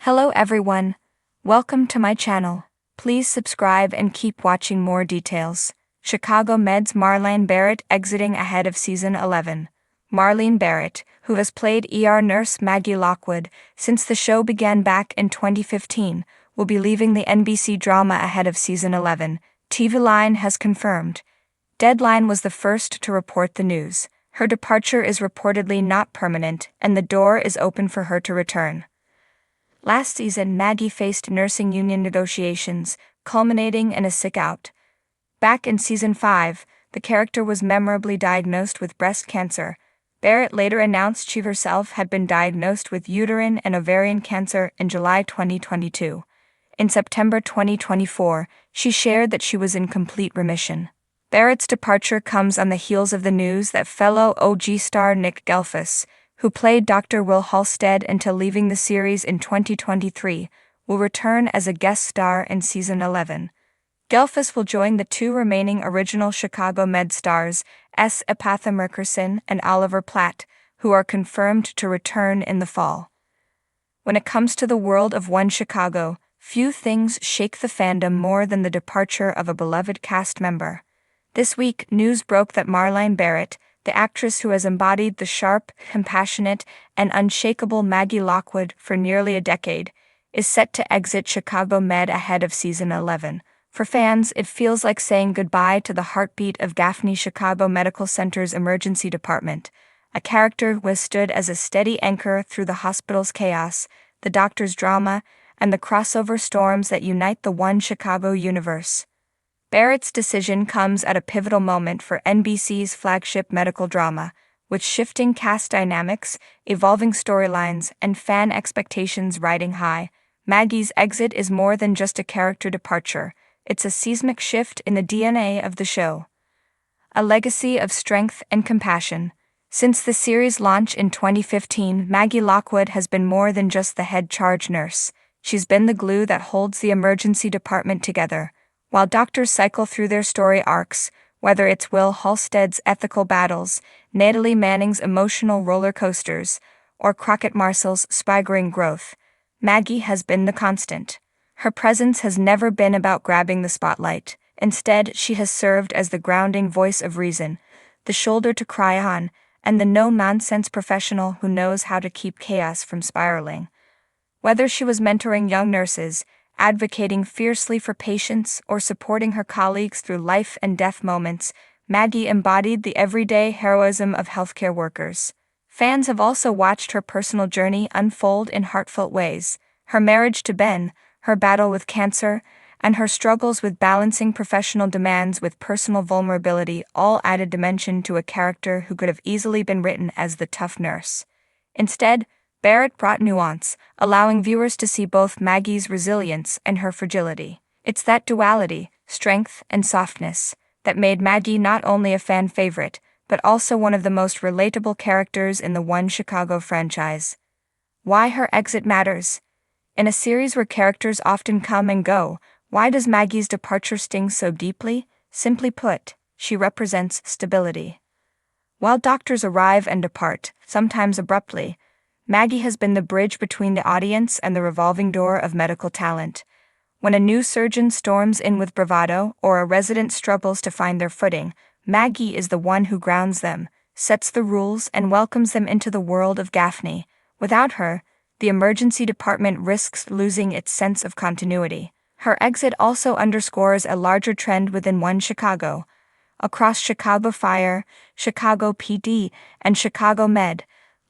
Hello everyone. Welcome to my channel. Please subscribe and keep watching more details. Chicago Med's Marlyne Barrett exiting ahead of season 11. Marlyne Barrett, who has played ER nurse Maggie Lockwood since the show began back in 2015, will be leaving the NBC drama ahead of season 11, TV Line has confirmed. Deadline was the first to report the news. Her departure is reportedly not permanent, and the door is open for her to return. Last season, Maggie faced nursing union negotiations, culminating in a sick-out. Back in season 5, the character was memorably diagnosed with breast cancer. Barrett later announced she herself had been diagnosed with uterine and ovarian cancer in July 2022. In September 2024, she shared that she was in complete remission. Barrett's departure comes on the heels of the news that fellow OG star Nick Gelfus, who played Dr. Will Halstead until leaving the series in 2023, will return as a guest star in season 11. Gelfus will join the two remaining original Chicago Med stars, S. Epatha Merkerson and Oliver Platt, who are confirmed to return in the fall. When it comes to the world of One Chicago, few things shake the fandom more than the departure of a beloved cast member. This week, news broke that Marlyne Barrett, the actress who has embodied the sharp, compassionate, and unshakable Maggie Lockwood for nearly a decade, is set to exit Chicago Med ahead of season 11. For fans, it feels like saying goodbye to the heartbeat of Gaffney Chicago Medical Center's emergency department, a character who has stood as a steady anchor through the hospital's chaos, the doctor's drama, and the crossover storms that unite the One Chicago universe. Barrett's decision comes at a pivotal moment for NBC's flagship medical drama, with shifting cast dynamics, evolving storylines, and fan expectations riding high. Maggie's exit is more than just a character departure, it's a seismic shift in the DNA of the show. A legacy of strength and compassion. Since the series' launch in 2015, Maggie Lockwood has been more than just the head charge nurse. She's been the glue that holds the emergency department together. While doctors cycle through their story arcs, whether it's Will Halstead's ethical battles, Natalie Manning's emotional roller coasters, or Crockett Marcel's staggering growth, Maggie has been the constant. Her presence has never been about grabbing the spotlight. Instead, she has served as the grounding voice of reason, the shoulder to cry on, and the no-nonsense professional who knows how to keep chaos from spiraling. Whether she was mentoring young nurses, advocating fiercely for patients, or supporting her colleagues through life and death moments, Maggie embodied the everyday heroism of healthcare workers. Fans have also watched her personal journey unfold in heartfelt ways. Her marriage to Ben, her battle with cancer, and her struggles with balancing professional demands with personal vulnerability all added dimension to a character who could have easily been written as the tough nurse. Instead, Barrett brought nuance, allowing viewers to see both Maggie's resilience and her fragility. It's that duality, strength and softness, that made Maggie not only a fan favorite, but also one of the most relatable characters in the One Chicago franchise. Why her exit matters. In a series where characters often come and go, why does Maggie's departure sting so deeply? Simply put, she represents stability. While doctors arrive and depart, sometimes abruptly, Maggie has been the bridge between the audience and the revolving door of medical talent. When a new surgeon storms in with bravado or a resident struggles to find their footing, Maggie is the one who grounds them, sets the rules, and welcomes them into the world of Gaffney. Without her, the emergency department risks losing its sense of continuity. Her exit also underscores a larger trend within One Chicago. Across Chicago Fire, Chicago PD, and Chicago Med,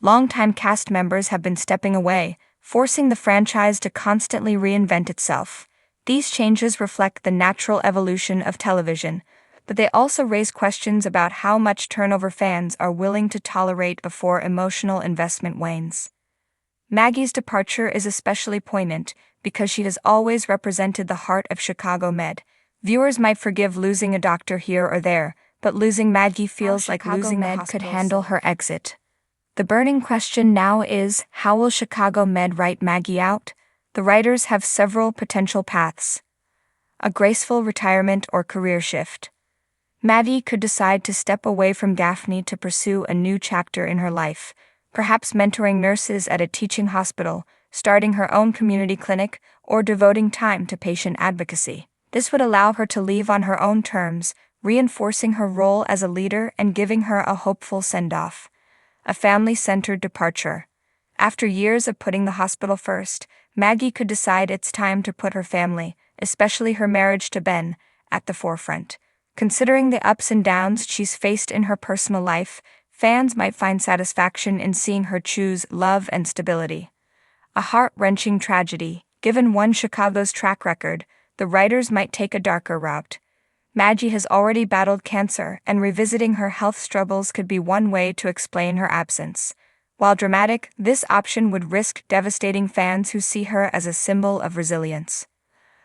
longtime cast members have been stepping away, forcing the franchise to constantly reinvent itself. These changes reflect the natural evolution of television, but they also raise questions about how much turnover fans are willing to tolerate before emotional investment wanes. Maggie's departure is especially poignant because she has always represented the heart of Chicago Med. Viewers might forgive losing a doctor here or there, but losing Maggie feels like losing Med could handle her exit. The burning question now is, how will Chicago Med write Maggie out? The writers have several potential paths. A graceful retirement or career shift. Maggie could decide to step away from Gaffney to pursue a new chapter in her life, perhaps mentoring nurses at a teaching hospital, starting her own community clinic, or devoting time to patient advocacy. This would allow her to leave on her own terms, reinforcing her role as a leader and giving her a hopeful send-off. A family-centered departure. After years of putting the hospital first, Maggie could decide it's time to put her family, especially her marriage to Ben, at the forefront. Considering the ups and downs she's faced in her personal life, fans might find satisfaction in seeing her choose love and stability. A heart-wrenching tragedy. Given One Chicago's track record, the writers might take a darker route. Maggie has already battled cancer, and revisiting her health struggles could be one way to explain her absence. While dramatic, this option would risk devastating fans who see her as a symbol of resilience.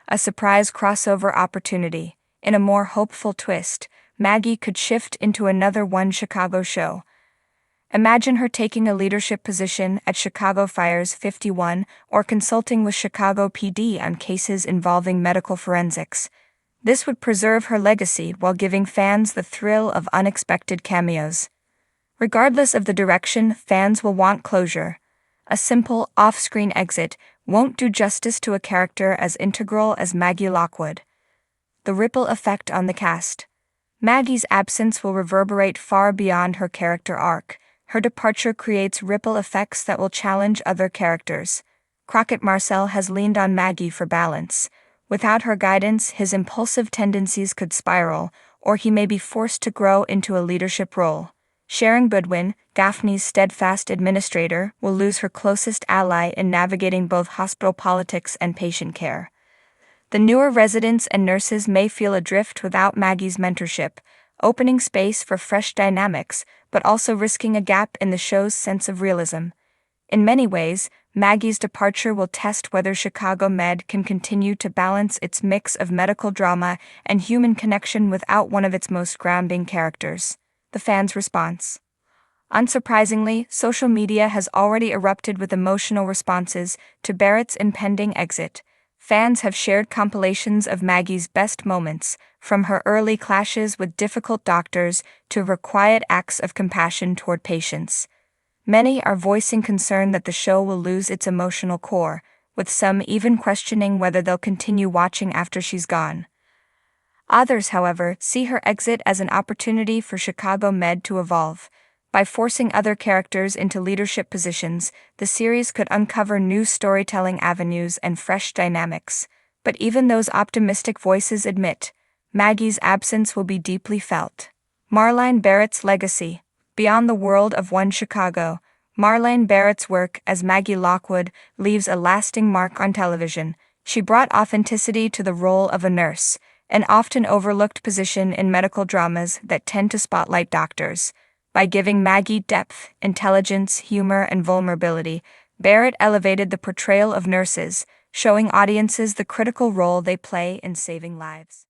A surprise crossover opportunity. In a more hopeful twist, Maggie could shift into another One Chicago show. Imagine her taking a leadership position at Chicago Fire's 51 or consulting with Chicago PD on cases involving medical forensics. This would preserve her legacy while giving fans the thrill of unexpected cameos. Regardless of the direction, fans will want closure. A simple, off-screen exit won't do justice to a character as integral as Maggie Lockwood. The ripple effect on the cast. Maggie's absence will reverberate far beyond her character arc. Her departure creates ripple effects that will challenge other characters. Crockett Marcel has leaned on Maggie for balance. Without her guidance, his impulsive tendencies could spiral, or he may be forced to grow into a leadership role. Sharon Goodwin, Daphne's steadfast administrator, will lose her closest ally in navigating both hospital politics and patient care. The newer residents and nurses may feel adrift without Maggie's mentorship, opening space for fresh dynamics, but also risking a gap in the show's sense of realism. In many ways, Maggie's departure will test whether Chicago Med can continue to balance its mix of medical drama and human connection without one of its most grounding characters. The fans' response. Unsurprisingly, social media has already erupted with emotional responses to Barrett's impending exit. Fans have shared compilations of Maggie's best moments, from her early clashes with difficult doctors to her quiet acts of compassion toward patients. Many are voicing concern that the show will lose its emotional core, with some even questioning whether they'll continue watching after she's gone. Others, however, see her exit as an opportunity for Chicago Med to evolve. By forcing other characters into leadership positions, the series could uncover new storytelling avenues and fresh dynamics. But even those optimistic voices admit, Maggie's absence will be deeply felt. Marlyne Barrett's legacy. Beyond the world of One Chicago, Marlyne Barrett's work as Maggie Lockwood leaves a lasting mark on television. She brought authenticity to the role of a nurse, an often overlooked position in medical dramas that tend to spotlight doctors. By giving Maggie depth, intelligence, humor, and vulnerability, Barrett elevated the portrayal of nurses, showing audiences the critical role they play in saving lives.